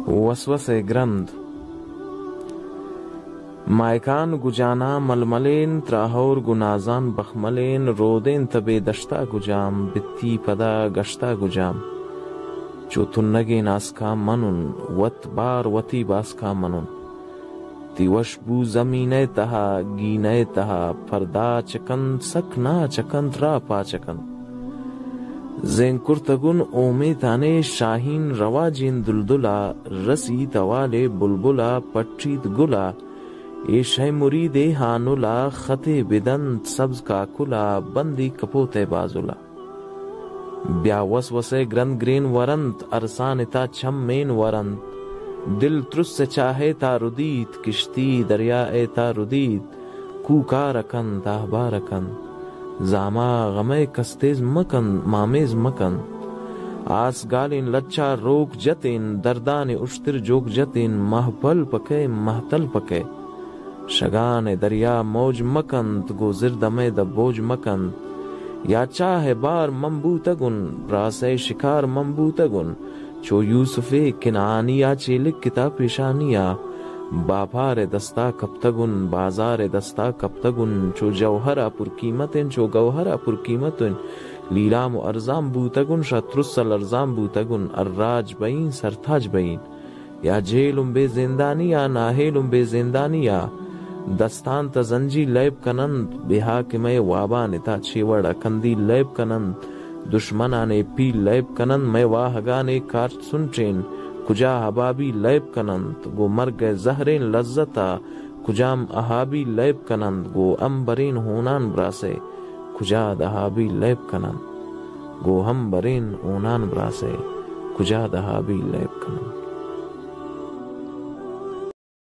वसवसे ग्रंथ मायकान गुजाना मलमलेन त्राहौर गुनाजान बखमलेन रोदेन तबे दश्ता गुजाम बित्ती पदा गश्ता गुजाम चोतुन्नगे नासका मनुन वत बार वती बासका मनुन तिवशबू जमीने तहा गीने तहा फरदा चकन सकना चकन रा पाचकन जेंकुर्तगुन ओमे ताने शाहीन रवाजिन दुलदुला रसी तवाले बुलबुला पट्टीत गुला एशै मुरीदे हानुला खते बिदंत सब्ज काकुला बंदी कपोते बाजुला ब्या वसवसे ग्रंथ ग्रेन वरंत अरसानिता छम्मेन वरंत दिल त्रुस से चाहे तारुदीत किश्ती दरिया ए तारुदीत कूका रकन ताहबा रकन जामा गमे कस्तेज मकन मामेज मकन आस गालिन लच्चा रोक जतिन दर्दान उश्तिर जोक जतिन महपल पके महतल पके शगान दरिया मौज मकंत गुजिर दमे द बोझ मकंत या चाहे बार मंबू तगुन रासे शिकार मंबू तगुन चो यूसुफे किनानिया चेलिक किता पेशानिया बापारे दस्ता कब तगुन बाजारे दस्ता कब तगुन चो जौहरा पुर कीमतिन चो गौहरा पुर कीमतिन लीलाम अर्जाम बूतगुन शत्रुसल अर्जाम बूतगुन अर्राज बईन सरताज बईन या जेलुम बे जिंदानिया नाहेलुम बे जिंदानिया दस्तान तजंजी लैब कनंद बिहा के मैं वाबा निता छेवड़ कंदी लैब कनंद दुश्मना ने पी लैब कनंद मैं वाहगा ने कार सुन ट्रेन कुजा हबाबी लैब कनंद गो मर गए जहरेन लज्जता कुजाम अहाबी लैब कनंद गो अम्बरेन होनान ब्रासे कुजा दहाबी लैब कनंद गो हम बरेन ओनान ब्रासे कुजा दहाबी लैब कनंद।